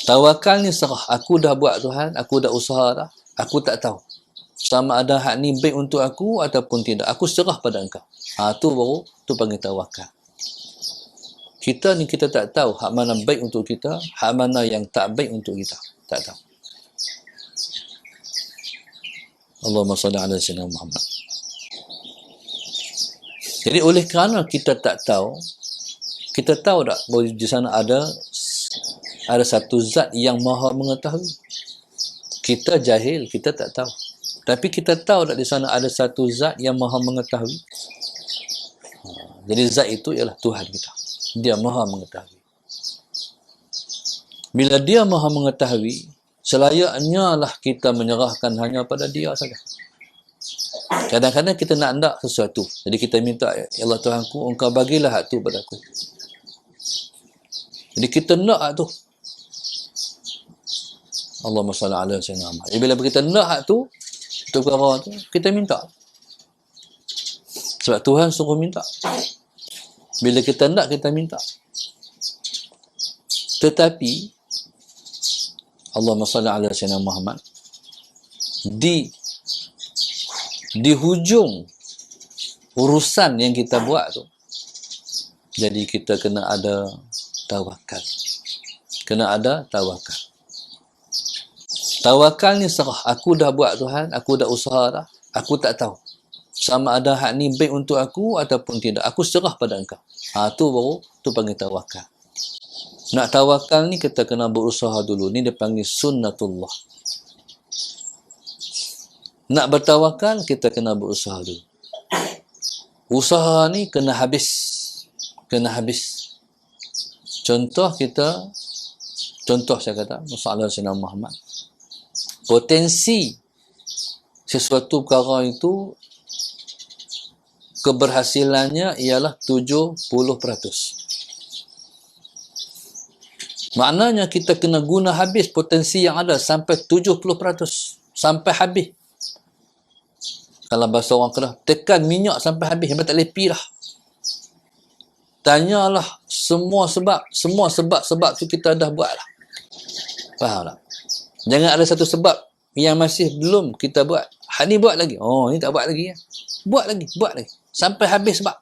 Tawakal ni serah. Aku dah buat Tuhan, aku dah usaha dah. Aku tak tahu sama ada hak ni baik untuk aku ataupun tidak. Aku serah pada engkau. Tu baru, tu panggil tawakal. Kita ni kita tak tahu hak mana baik untuk kita, hak mana yang tak baik untuk kita. Tak tahu. Allahumma salli ala sayyidina Muhammad. Jadi oleh kerana kita tak tahu, kita tahu tak bahawa di sana ada satu zat yang maha mengetahui. Kita jahil, kita tak tahu. Tapi kita tahu tak di sana ada satu zat yang maha mengetahui. Jadi zat itu ialah Tuhan kita. Dia maha mengetahui. Bila dia maha mengetahui, selayaknya lah kita menyerahkan hanya pada dia saja. Kadang-kadang kita nak sesuatu. Jadi kita minta, ya Allah Tuhanku, engkau bagilah hak tu pada aku. Jadi kita nak hak tu. Allahumma salli ala sayyidina Muhammad. Bila kita nak hak tu, itu perkara tu, kita minta. Sebab Tuhan suruh minta. Bila kita nak, kita minta. Tetapi, Allahumma salli ala sayyidina Muhammad, di hujung urusan yang kita buat tu, jadi kita kena ada tawakal. Kena ada tawakal. Tawakal ni serah. Aku dah buat Tuhan, aku dah usaha dah. Aku tak tahu sama ada hak ni baik untuk aku ataupun tidak. Aku serah pada engkau. Tu baru, tu panggil tawakal. Nak tawakal ni kita kena berusaha dulu. Ni dia panggil sunnatullah. Nak bertawakal, kita kena berusaha dulu. Usaha ni kena habis. Kena habis. Contoh saya kata, masalah Sayyidina Muhammad. Potensi sesuatu perkara itu, keberhasilannya ialah 70%. Maknanya kita kena guna habis potensi yang ada sampai 70%. Sampai habis. Kalau bahasa orang Kedah, tekan minyak sampai habis, hebat tak lepi lah. Tanyalah semua sebab tu kita dah buat lah. Faham tak? Jangan ada satu sebab yang masih belum kita buat. Hak ni buat lagi. Ni tak buat lagi ya. Buat lagi. Sampai habis sebab.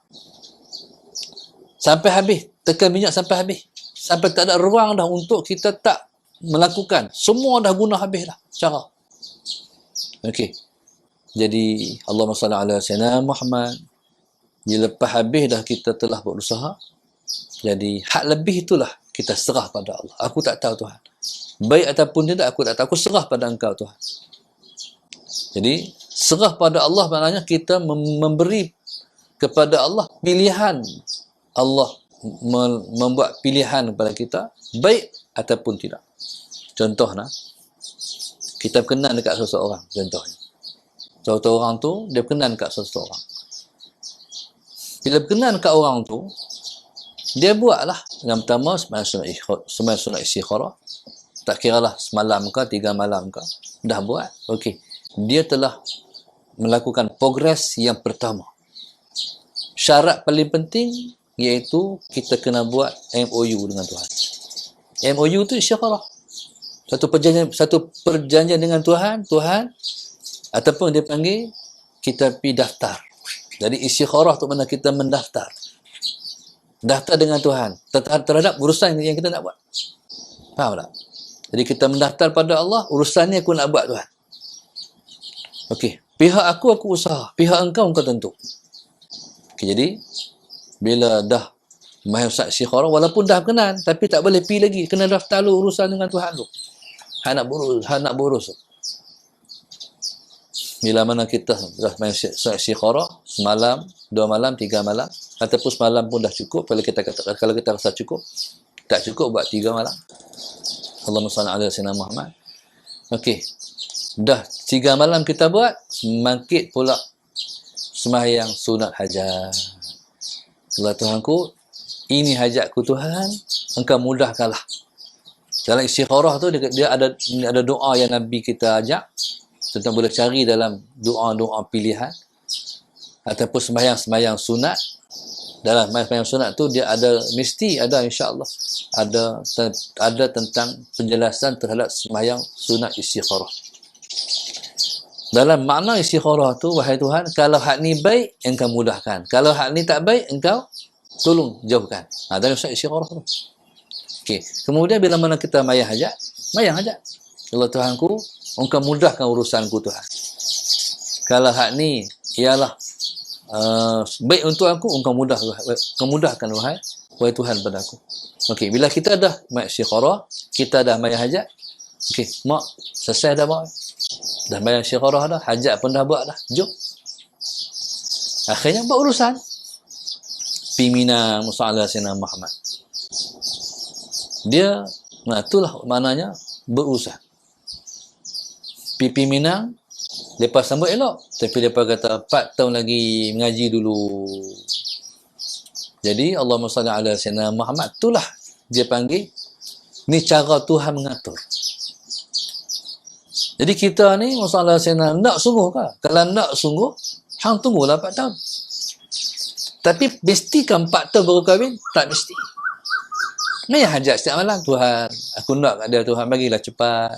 Sampai habis. Tekan minyak sampai habis. Sampai tak ada ruang dah untuk kita tak melakukan. Semua dah guna habis dah cara. Okey. Jadi Allahumma salli ala sayyidina Muhammad. Bila lepas habis dah kita telah berusaha. Jadi hak lebih itulah kita serah pada Allah. Aku tak tahu Tuhan. Baik ataupun tidak aku tak tahu. Aku serah pada engkau Tuhan. Jadi serah pada Allah maknanya kita memberi kepada Allah pilihan. Allah membuat pilihan kepada kita baik ataupun tidak. Contohnya kita berkenan dekat seseorang, contohnya. Contoh orang tu dia berkenan dekat seseorang. Bila berkenan dekat orang tu, dia buatlah yang pertama sembahyang sunat istikharah. Tak kiralah semalam ke 3 malam ke, dah buat. Okey. Dia telah melakukan progres yang pertama. Syarat paling penting iaitu kita kena buat MOU dengan Tuhan. MOU tu istikharah. Satu perjanjian dengan Tuhan ataupun dia panggil kita pergi daftar. Jadi istikharah tu mana kita mendaftar. Daftar dengan Tuhan terhadap urusan yang kita nak buat. Faham tak? Jadi kita mendaftar pada Allah, urusannya aku nak buat Tuhan. Okey, pihak aku usaha, pihak engkau tentu. Okey, jadi bila dah mahir istikharah walaupun dah berkenan tapi tak boleh pergi lagi, kena daftar dulu urusan dengan Tuhan tu. Hak nak berurus. Bila mana kita dah main istikharah semalam, 2 malam, 3 malam ataupun semalam pun dah cukup, kalau kita rasa cukup, tak cukup buat 3 malam. Allahumma salli ala sayyidina Muhammad. Okey. Dah 3 malam kita buat, bangkit pula sembahyang sunat hajat. Allah Tuhanku, ini hajatku Tuhan, engkau mudahkanlah. Dalam istikharah tu dia ada doa yang Nabi kita ajak. Kita boleh cari dalam doa-doa pilihan ataupun sembahyang sunat. Dalam sembahyang sunat tu dia ada, mesti ada insya-Allah ada tentang penjelasan terhadap sembahyang sunat istikharah. Dalam makna istikharah tu, wahai Tuhan, kalau hak ni baik, engkau mudahkan. Kalau hak ni tak baik, engkau tolong jauhkan. Dalam sunat istikharah tu. Okey. Kemudian bila mana kita mayang hajat, Allah Tuhanku, engkau mudahkan urusanku Tuhan. Kalau hak ni ialah baik untuk aku, engkau mudahkan wahai Tuhan pada aku. Okey, bila kita dah mayang istikharah, kita dah mayang hajat. Okey, mak selesai dah mak. Dah mayang istikharah dah, hajat pun dah buat dah. Jom. Akhirnya buat urusan. Pimina Musa'ala Sayyidina Muhammad. Dia, itulah maknanya berurusan. Pipi Minang, lepas sambut elok. Tapi lepas kata, 4 tahun lagi mengaji dulu. Jadi, Allahumma salli ala Sayyidina Muhammad, itulah dia panggil, ni cara Tuhan mengatur. Jadi kita ni, masalah Sayyidina, nak sungguh kah? Kalau nak sungguh, hang tunggulah 4 tahun. Tapi, mestikan 4 tahun baru kahwin? Tak mesti. Ni hajat setiap malam. Tuhan, aku nak kat dia. Tuhan, bagilah cepat.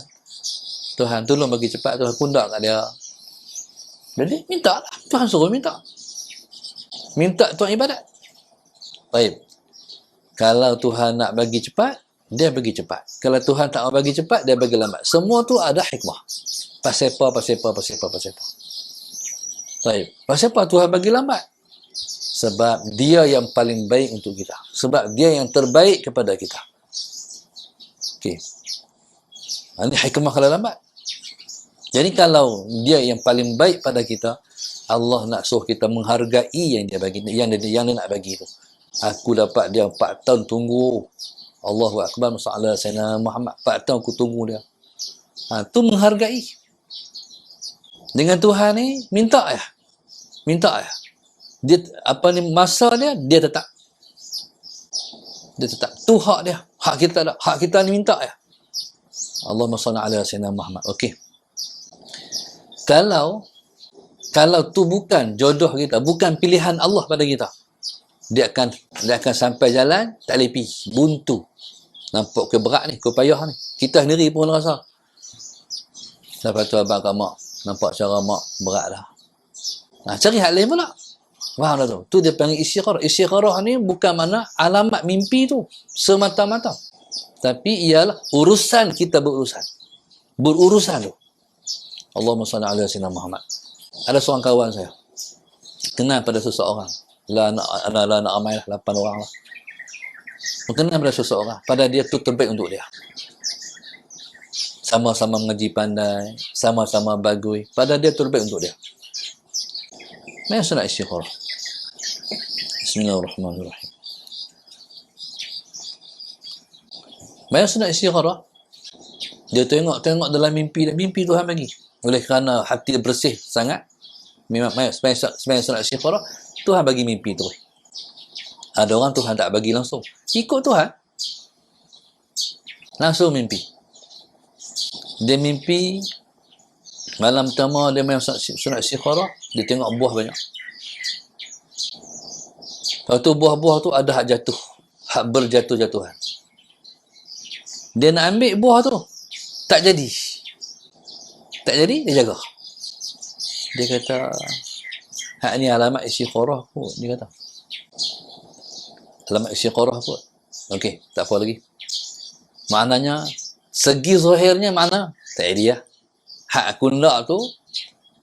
Tuhan, tolong bagi cepat. Tuhan, aku nak kat dia. Jadi, minta lah. Tuhan suruh minta. Minta Tuhan ibadat. Baik. Kalau Tuhan nak bagi cepat, dia bagi cepat. Kalau Tuhan tak mau bagi cepat, dia bagi lambat. Semua tu ada hikmah. Pasal apa. Baik. Pasal apa Tuhan bagi lambat? Sebab dia yang paling baik untuk kita. Sebab dia yang terbaik kepada kita. Okey. Ini hikmah kalau lambat. Jadi kalau dia yang paling baik pada kita, Allah nak suruh kita menghargai yang dia bagi, yang dia nak bagi itu. Aku dapat dia 4 tahun tunggu. Allahu Akbar, Musa'ala Sayyidina Muhammad. 4 tahun aku tunggu dia. Tu menghargai. Dengan Tuhan ni, minta ya. Dia, masa dia tetap. Tu hak dia. Hak kita tak. Hak kita ni minta ya. Allahumma salli ala Sayyidina Muhammad. Okey. Kalau tu bukan jodoh kita, bukan pilihan Allah pada kita, dia akan sampai jalan tak lepi, buntu. Nampak ke berat ni, ke payah ni. Kita sendiri pun rasa. Lepas tu abang kat mak, nampak cara mak berat dah. Cari hal lain pula. Faham dah tu? Tu dia panggil istikharah. Istikharah ni bukan makna alamat mimpi tu semata-mata. Tapi ialah urusan kita berurusan tu. Allahumma salli ala Sayyidina Muhammad. Ada seorang kawan saya, kenal pada seseorang. Nak ramai lah, 8 orang lah. Mengenal pada seseorang, pada dia tu terbaik untuk dia. Sama-sama mengaji pandai, sama-sama bagui. Pada dia terbaik untuk dia. Mana sunat istikharah? Bismillahirrahmanirrahim. Mana sunat istikharah? Dia tengok dalam mimpi Tuhan bagi. Oleh kerana hati dia bersih sangat, memang sebenarnya sunat istikharah, Tuhan bagi mimpi tu. Ada orang Tuhan tak bagi langsung. Ikut Tuhan. Langsung mimpi. Dia mimpi, malam pertama dia main sunat istikharah, dia tengok buah banyak. Lepas tu buah-buah tu ada hak jatuh. Hak berjatuh-jatuhan. Dia nak ambil buah tu. Tak jadi. Dia jaga. Dia kata, hak ni alamat istikharah kot. Dia kata. Alamat istikharah kot. Okey, tak apa lagi. Maknanya, segi zahirnya mana? Tak jadi lah. Hak aku nak tu,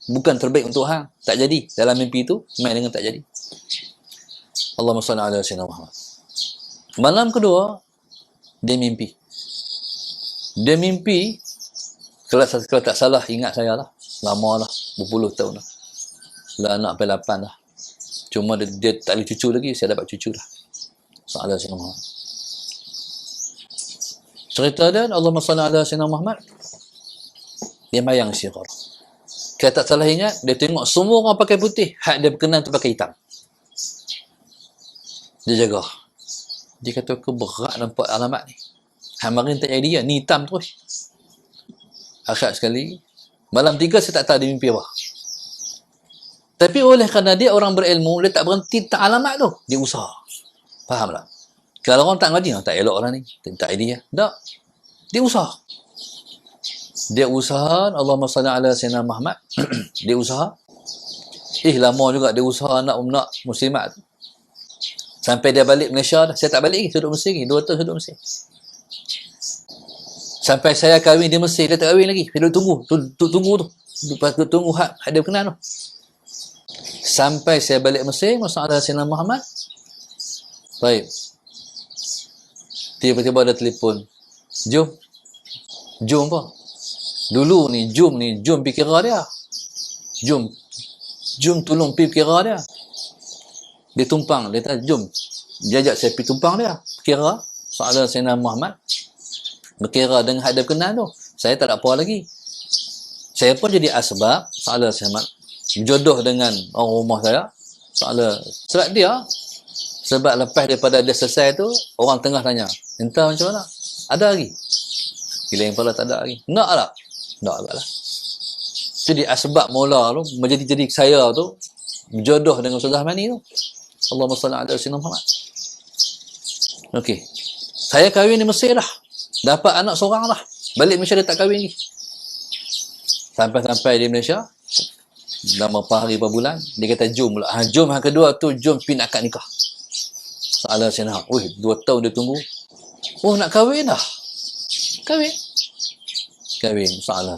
bukan terbaik untuk hang. Tak jadi. Dalam mimpi tu, main dengan tak jadi. Allahumma salli ala Sayyidina Muhammad. Malam kedua, dia mimpi. Kalau tak salah, ingat saya lah. Lama lah, berpuluh tahun lah. Anak sampai 8 lah. Cuma dia tak boleh cucu lagi, saya dapat cucu lah. Sallallahu alaihi wasallam. Cerita dia, Allahumma salli ala Sayyidina Muhammad. Dia mayang istikharah. Kalau tak salah ingat, dia tengok semua orang pakai putih, hak dia berkenan tu pakai hitam. Dia jaga. Dia kata, aku berat nampak alamat ni. Hamarin tak jadi, ni hitam terus. Akhirat sekali, malam 3 saya tak tahu dia mimpi apa. Tapi oleh kerana dia orang berilmu, dia tak berhenti tak alamat tu. Dia usaha. Faham tak? Kalau orang tak ngaji, tak elok orang ni, tak idea. Tak. Dia usaha. Dia usaha, Allahumma salli ala Sayyidina Muhammad. Dia usaha. Lama juga dia usaha nak muslimat. Sampai dia balik Malaysia dah. Saya tak balik lagi, saya duduk Mesir lagi. 2 tahun saya duduk Mesir. Sampai saya kahwin di Mesir, dia tak kahwin lagi. Dia duduk tunggu tu. Duduk tunggu hak dia berkenan tu. Sampai saya balik Mesir, masa ada Sayyidina Muhammad. Baik. Tiba-tiba ada telefon. Jom apa? Dulu ni, jom pergi kira dia. Jom tolong pergi kira dia. Dia tumpang, dia kata, jom. Dia ajak saya pergi tumpang dia. Kira, soalan Sayyidina Muhammad. Berkira dengan hak dia berkenan tu. Saya tak ada apa lagi. Saya pun jadi asbab, soalan Sayyidina jodoh dengan orang rumah saya. Soalan, sebab dia, sebab lepas daripada dia selesai tu, orang tengah tanya, entah macam mana? Ada lagi? Bila yang pala tak ada lagi. Nak tak? Tak lah. Jadi asbab mula tu, menjadi saya tu, jodoh dengan Ustaz Mani tu. Allahumma salli ala Sayyidina Muhammad. Okey. Saya kahwin di Mesir dah. Dapat anak seorang dah. Balik Malaysia dia tak kahwin lagi. Sampai di Malaysia, dah berapa hari, berapa bulan, dia kata jom pula. Jom yang kedua tu, jom pergi nak akad nikah. Soalan Sayyidina, 2 tahun dia tunggu. Oh, nak kahwin dah. Kahwin. Soalan.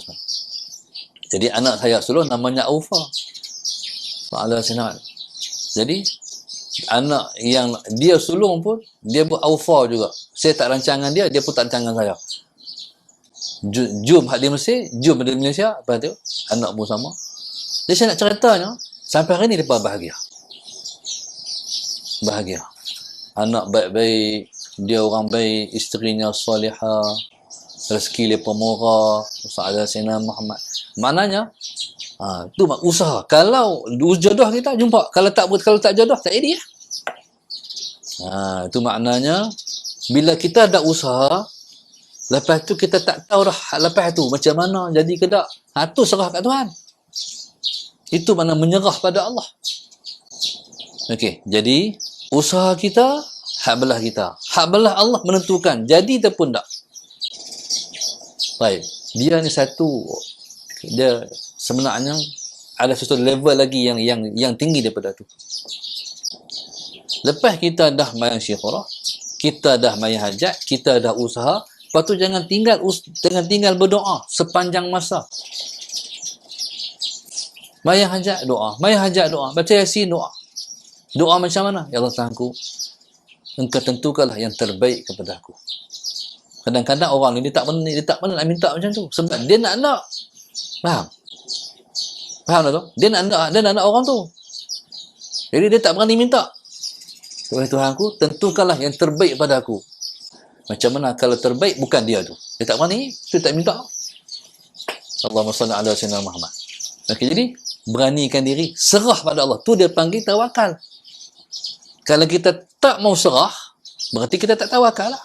Jadi anak saya sulung namanya Aufa. Soalan Sayyidina. Jadi anak yang dia sulung pun, dia pun Aufa juga. Saya tak rancangan dia pun tak rancangan saya. Jom hak di Mesir, jom di Malaysia, lepas tu anak pun sama. Jadi saya nak ceritanya, sampai hari ni mereka bahagia. Anak baik-baik, dia orang baik, isterinya salihah, rezeki mereka murah, soalan Sayyidina Muhammad. Maknanya, tu usaha. Kalau jodoh kita, jumpa. Kalau tak jodoh, tak jadi. Itu maknanya, bila kita ada usaha, lepas tu kita tak tahu dah lepas tu macam mana jadi ke tak. Tu serah kat Tuhan. Itu makna menyerah pada Allah. Okey, jadi usaha kita, hak belah kita. Hak belah Allah menentukan jadi ataupun tak. Baik, dia ni satu, dia sebenarnya ada satu level lagi yang tinggi daripada tu. Lepas kita dah mayang syikrah, kita dah mayang hajat, kita dah usaha, lepas tu jangan tinggal berdoa sepanjang masa. Mayang hajat doa, baca Yasin doa. Doa macam mana? Ya Allah Tuhanku, Engkau tentukanlah yang terbaik kepada aku. Kadang-kadang orang ni dia tak pernah nak minta macam tu sebab dia nak. Faham tak tu? Dia nak orang tu. Jadi dia tak berani minta. Tuhanku, tentukanlah yang terbaik pada aku. Macam mana kalau terbaik bukan dia tu? Dia tak berani, dia tak minta. Allahumma salli ala Sayyidina Muhammad. Okey, jadi beranikan diri, serah pada Allah. Tu dia panggil tawakal. Kalau kita tak mau serah, berarti kita tak tawakal lah.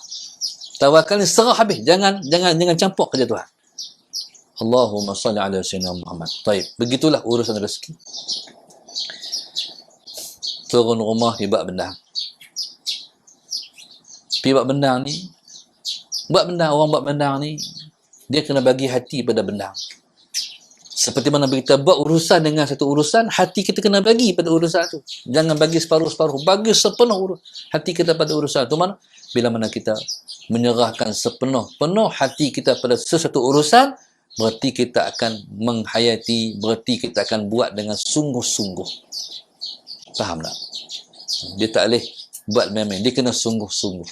Tawakal ni serah habis. Jangan campur kerja Tuhan. Allahumma salli ala Sayyidina Muhammad. Taib. Begitulah urusan rezeki. Turun rumah di bab bendang. Pergi bab bendang ni, orang bab bendang ni, dia kena bagi hati pada bendang. Seperti mana kita buat urusan dengan satu urusan, hati kita kena bagi pada urusan tu. Jangan bagi separuh-separuh. Bagi sepenuh hati kita pada urusan tu. Mana? Bila mana kita menyerahkan sepenuh hati kita pada sesuatu urusan, berarti kita akan menghayati, berarti kita akan buat dengan sungguh-sungguh. Faham tak? Dia tak boleh buat main-main. Dia kena sungguh-sungguh.